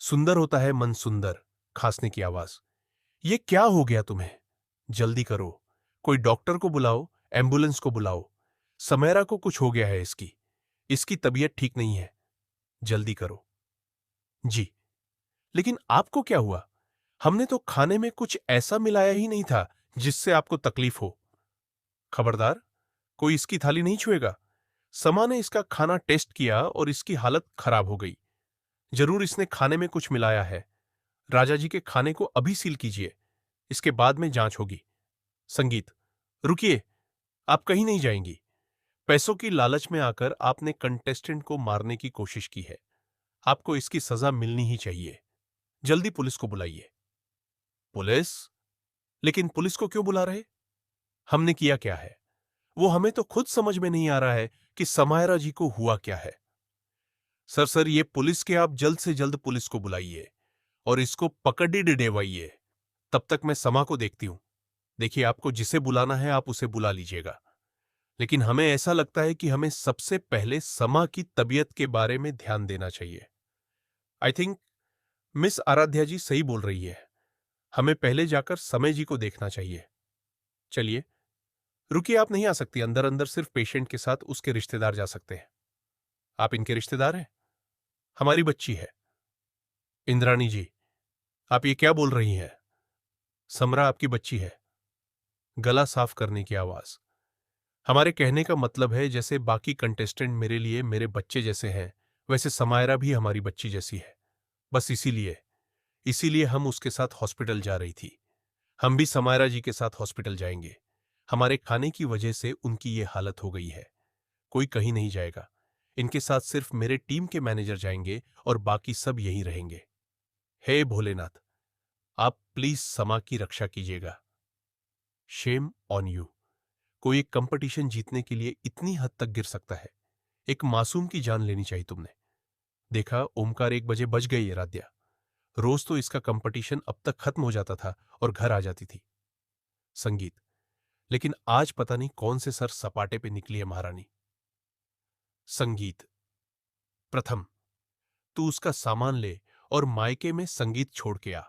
सुंदर होता है मन सुंदर, खांसने की आवाज। ये क्या हो गया तुम्हें? जल्दी करो। कोई डॉक्टर को बुलाओ, एम्बुलेंस को बुलाओ। समैरा को कुछ हो गया है इसकी। इसकी तबीयत ठीक नहीं है। जल्दी करो। जी, लेकिन आपको क्या हुआ? हमने तो खाने में कुछ ऐसा मिलाया ही नहीं था जिससे आपको तकलीफ हो। खबरदार, कोई इसकी थाली नहीं छुएगा। समा ने इसका खाना टेस्ट किया और इसकी हालत खराब हो गई। जरूर इसने खाने में कुछ मिलाया है। राजा जी के खाने को अभी सील कीजिए। इसके बाद में जांच होगी। संगीत, रुकिए, आप कहीं नहीं जाएंगी। पैसों की लालच में आकर आपने कंटेस्टेंट को मारने की कोशिश की है। आपको इसकी सजा मिलनी ही चाहिए। जल्दी पुलिस को बुलाइए। पुलिस? लेकिन पुलिस को क्यों बुला रहे? हमने किया क्या है? वो हमें तो खुद समझ में नहीं आ रहा है कि समायरा जी को हुआ क्या है। सर ये पुलिस के, आप जल्द से जल्द पुलिस को बुलाइए और इसको पकड़ ही डिडेवाइए। तब तक मैं समा को देखती हूं। देखिए, आपको जिसे बुलाना है आप उसे बुला लीजिएगा, लेकिन हमें ऐसा लगता है कि हमें सबसे पहले समा की तबीयत के बारे में ध्यान देना चाहिए। आई थिंक मिस आराध्या जी सही बोल रही है। हमें पहले जाकर समय जी को देखना चाहिए। चलिए। रुकिए, आप नहीं आ सकती। अंदर अंदर सिर्फ पेशेंट के साथ उसके रिश्तेदार जा सकते हैं। आप इनके रिश्तेदार हैं? हमारी बच्ची है। इंद्राणी जी, आप ये क्या बोल रही हैं? समरा आपकी बच्ची है। गला साफ करने की आवाज। हमारे कहने का मतलब है, जैसे बाकी कंटेस्टेंट मेरे लिए मेरे बच्चे जैसे हैं, वैसे समायरा भी हमारी बच्ची जैसी है। बस इसीलिए इसीलिए हम उसके साथ हॉस्पिटल जा रही थी। हम भी समायरा जी के साथ हॉस्पिटल जाएंगे। हमारे खाने की वजह से उनकी ये हालत हो गई है। कोई कहीं नहीं जाएगा। इनके साथ सिर्फ मेरे टीम के मैनेजर जाएंगे और बाकी सब यहीं रहेंगे। हे भोलेनाथ, आप प्लीज समा की रक्षा कीजिएगा। Shame on you. कोई एक कंपटीशन जीतने के लिए इतनी हद तक गिर सकता है? एक मासूम की जान लेनी चाहिए तुमने। देखा, ओमकार 1 बजे बज गई है राध्या। रोज तो इसका कंपटीशन अब तक खत्म हो जाता था और घर आ जाती थी। संगीत, लेकिन आज पता नहीं कौन से सर सपाटे पे निकली है महारानी। संगीत, प्रथम, तू उसका सामान ले और मायके में संगीत छोड़ के आ।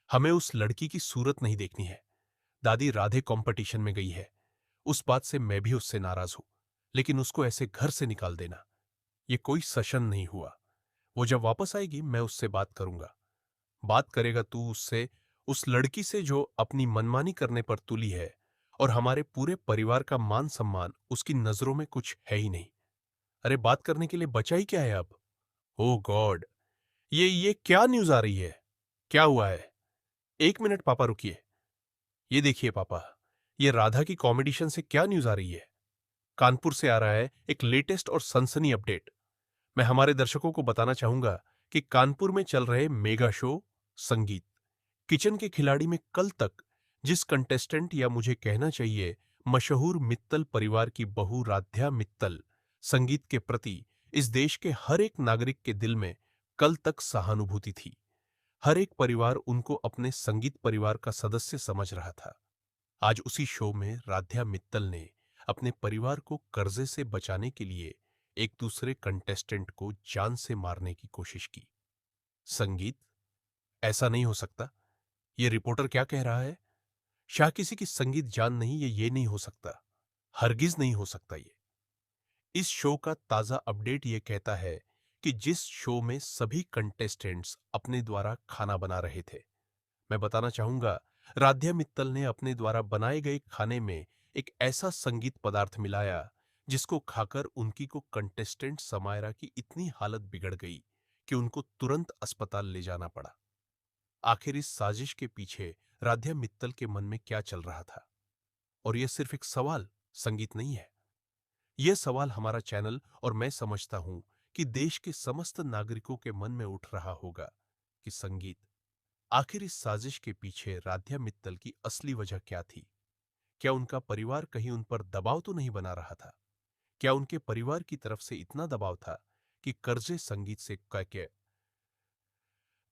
हमें उस लड़की की सूरत नहीं देखनी है। दादी राधे कंपटीशन में गई है, उस बात से मैं भी उससे नाराज हूं, लेकिन उसको ऐसे घर से निकाल देना, ये कोई सशन नहीं हुआ। वो जब वापस आएगी मैं उससे बात करूंगा। बात करेगा तू उससे, उस लड़की से जो अपनी मनमानी करने पर तुली है, और हमारे पूरे परिवार का मान सम्मान उसकी नजरों में कुछ है ही नहीं। अरे, बात करने के लिए बचा ही क्या है अब? ओ गॉड, ये क्या न्यूज आ रही है? क्या हुआ है? 1 मिनट पापा, रुकिए। ये देखिए पापा, ये राधा की कॉमेडिशन से क्या न्यूज आ रही है? कानपुर से आ रहा है एक लेटेस्ट और सनसनी अपडेट। मैं हमारे दर्शकों को बताना चाहूंगा कि कानपुर में चल रहे मेगा शो संगीत किचन के खिलाड़ी में कल तक जिस कंटेस्टेंट, या मुझे कहना चाहिए मशहूर मित्तल परिवार की बहू राध्या मित्तल, संगीत के प्रति इस देश के हर एक नागरिक के दिल में कल तक सहानुभूति थी। हर एक परिवार उनको अपने संगीत परिवार का सदस्य समझ रहा था। आज उसी शो में राध्या मित्तल ने अपने परिवार को कर्जे से बचाने के लिए एक दूसरे कंटेस्टेंट को जान से मारने की कोशिश की। संगीत, ऐसा नहीं हो सकता। ये रिपोर्टर क्या कह रहा है? शाह किसी की संगीत जान नहीं, ये नहीं हो सकता। हरगिज नहीं हो सकता ये। इस शो का ताजा अपडेट ये कहता है कि जिस शो में सभी कंटेस्टेंट्स अपने द्वारा खाना बना रहे थे, मैं बताना चाहूंगा, राध्या मित्तल ने अपने द्वारा बनाए गए खाने में एक ऐसा संगीत पदार्थ मिलाया जिसको खाकर उनकी को कंटेस्टेंट समायरा की इतनी हालत बिगड़ गई कि उनको तुरंत अस्पताल ले जाना पड़ा। आखिर इस साजिश के पीछे राध्या मित्तल के मन में क्या चल रहा था? और यह सिर्फ एक सवाल, संगीत नहीं है। यह सवाल हमारा चैनल और मैं समझता हूं कि देश के समस्त नागरिकों के मन में उठ रहा होगा कि संगीत, आखिर इस साजिश के पीछे राध्या मित्तल की असली वजह क्या थी? क्या उनका परिवार कहीं उन पर दबाव तो नहीं बना रहा था? क्या उनके परिवार की तरफ से इतना दबाव था कि कर्जे संगीत से के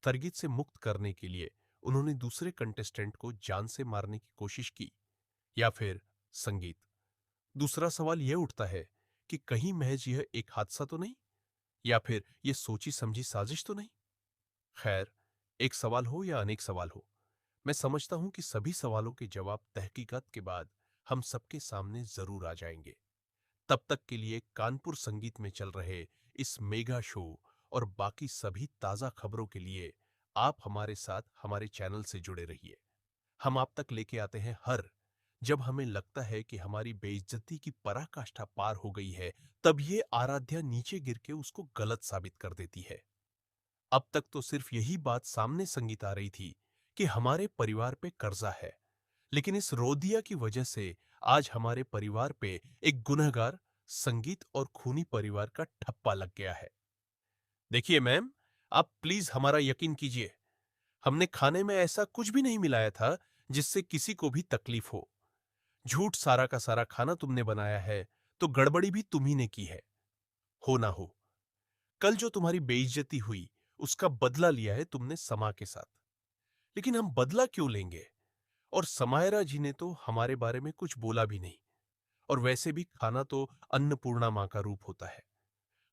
तरगीत से मुक्त करने के लिए उन्होंने दूसरे कंटेस्टेंट को जान से मारने की कोशिश की? या फिर संगीत, दूसरा सवाल यह उठता है कि कहीं महज यह एक हादसा तो नहीं, या फिर यह सोची समझी साजिश तो नहीं? खैर, एक सवाल हो या अनेक सवाल हो, मैं समझता हूं कि सभी सवालों के जवाब तहकीकात के बाद हम सबके सामने जरूर आ जाएंगे। तब तक के लिए कानपुर संगीत में चल रहे इस मेगा शो और बाकी सभी ताजा खबरों के लिए आप हमारे साथ हमारे चैनल से जुड़े रहिए। हम आप तक लेके आते हैं हर जब हमें लगता है कि हमारी बेइज्जती की पराकाष्ठा पार हो गई है, तब ये आराध्या नीचे गिर के उसको गलत साबित कर देती है। अब तक तो सिर्फ यही बात सामने संगीत आ रही थी कि हमारे परिवार पे कर्जा है, लेकिन इस रोदिया की वजह से आज हमारे परिवार पे एक गुनहगार संगीत और खूनी परिवार का ठप्पा लग गया है। देखिए मैम, आप प्लीज हमारा यकीन कीजिए। हमने खाने में ऐसा कुछ भी नहीं मिलाया था जिससे किसी को भी तकलीफ हो। झूठ सारा का सारा खाना तुमने बनाया है, तो गड़बड़ी भी तुम ही ने की है। हो ना हो, कल जो तुम्हारी बेइज्जती हुई, उसका बदला लिया है तुमने समा के साथ। लेकिन हम बदला क्यों लेंगे? और समायरा जी ने तो हमारे बारे में कुछ बोला भी नहीं। और वैसे भी खाना तो अन्नपूर्णा मां का रूप होता है।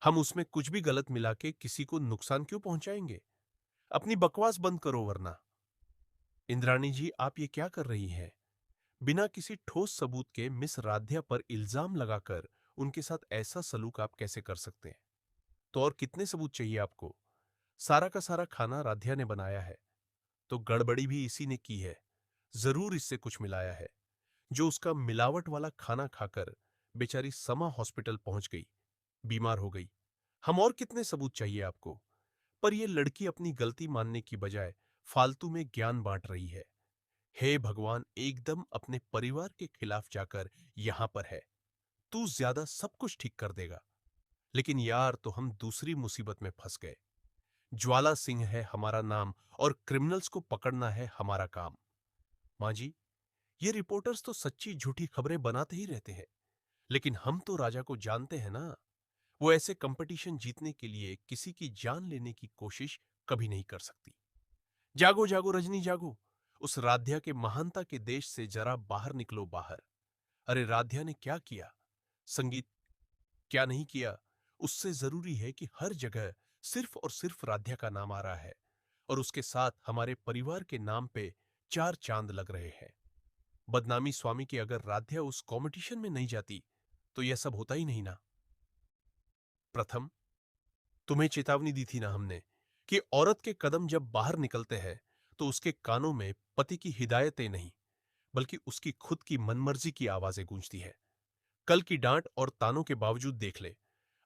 हम उसमें कुछ भी गलत मिला के किसी को नुकसान क्यों पहुंचाएंगे? अपनी बकवास बंद करो वरना। इंद्राणी जी, आप ये क्या कर रही हैं? बिना किसी ठोस सबूत के मिस राध्या पर इल्जाम लगाकर उनके साथ ऐसा सलूक आप कैसे कर सकते हैं? तो और कितने सबूत चाहिए आपको? सारा का सारा खाना राध्या ने बनाया है, तो गड़बड़ी भी इसी ने की है। जरूर इससे कुछ मिलाया है। जो उसका मिलावट वाला खाना खाकर बेचारी समा हॉस्पिटल पहुंच गई, बीमार हो गई। हम और कितने सबूत चाहिए आपको? पर यह लड़की अपनी गलती मानने की बजाय फालतू में ज्ञान बांट रही है। हे भगवान, एकदम अपने परिवार के खिलाफ जाकर यहां पर है। तू ज्यादा सब कुछ ठीक कर देगा। लेकिन यार, तो हम दूसरी मुसीबत में फंस गए। ज्वाला सिंह है हमारा नाम और क्रिमिनल्स को पकड़ना है हमारा काम। मां जी, ये रिपोर्टर्स तो सच्ची झूठी खबरें बनाते ही रहते हैं, लेकिन हम तो राजा को जानते हैं ना। वो ऐसे कंपटीशन जीतने के लिए किसी की जान लेने की कोशिश कभी नहीं कर सकती। जागो जागो रजनी जागो। उस राध्या के महानता के देश से जरा बाहर निकलो बाहर। अरे राध्या ने क्या किया, संगीत क्या नहीं किया, उससे जरूरी है कि हर जगह सिर्फ और सिर्फ राध्या का नाम आ रहा है, और उसके साथ हमारे परिवार के नाम पे चार चांद लग रहे हैं। बदनामी स्वामी की अगर राध्या उस कंपटीशन में नहीं जाती, तो यह सब होता ही नहीं ना। प्रथम, तुम्हें चेतावनी दी थी ना हमने कि औरत के कदम जब बाहर निकलते हैं तो उसके कानों में पति की हिदायतें नहीं, बल्कि उसकी खुद की मनमर्जी की आवाजें गूंजती है। कल की डांट और तानों के बावजूद देख ले,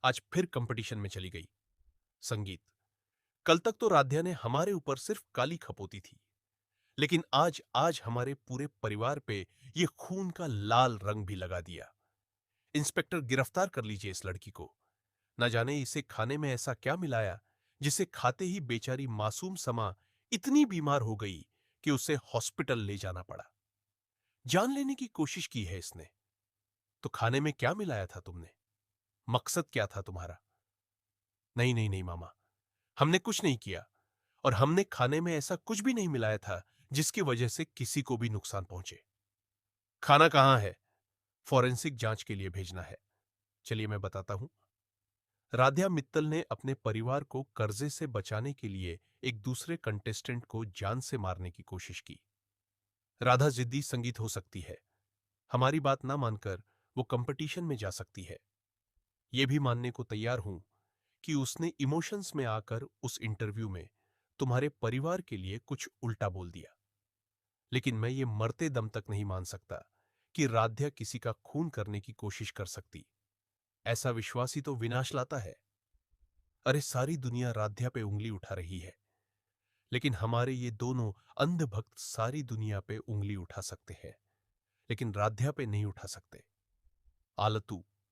आज फिर कंपटीशन में चली गई। संगीत, कल तक तो राध्या ने हमारे ऊपर सिर्फ काली खपोती थी, लेकिन आज आज हमारे पूरे परिवार पे ये खून का लाल रंग भी लगा दिया। इंस्पेक्टर, गिरफ्तार कर लीजिए इस लड़की को। न जाने इसे खाने में ऐसा क्या मिलाया जिसे खाते ही बेचारी मासूम समा इतनी बीमार हो गई कि उसे हॉस्पिटल ले जाना पड़ा। जान लेने की कोशिश की है इसने। तो खाने में क्या मिलाया था तुमने? मकसद क्या था तुम्हारा? नहीं नहीं नहीं मामा, हमने कुछ नहीं किया, और हमने खाने में ऐसा कुछ भी नहीं मिलाया था जिसकी वजह से किसी को भी नुकसान पहुंचे। खाना कहां है? फॉरेंसिक जांच के लिए भेजना है। चलिए मैं बताता हूं। राध्या मित्तल ने अपने परिवार को कर्जे से बचाने के लिए एक दूसरे कंटेस्टेंट को जान से मारने की कोशिश की। राधा जिद्दी संगीत हो सकती है। हमारी बात ना मानकर वो कंपटीशन में जा सकती है। ये भी मानने को तैयार हूं कि उसने इमोशंस में आकर उस इंटरव्यू में तुम्हारे परिवार के लिए कुछ उल्टा बोल दिया। लेकिन मैं ये मरते दम तक नहीं मान सकता कि राध्या किसी का खून करने की कोशिश कर सकती। ऐसा विश्वास ही तो विनाश लाता है। अरे सारी दुनिया राध्या पे उंगली उठा रही है, लेकिन हमारे ये दोनों अंध भक्त सारी दुनिया पे उंगली उठा सकते हैं, लेकिन राध्या पे नहीं उठा सकते। आलतू,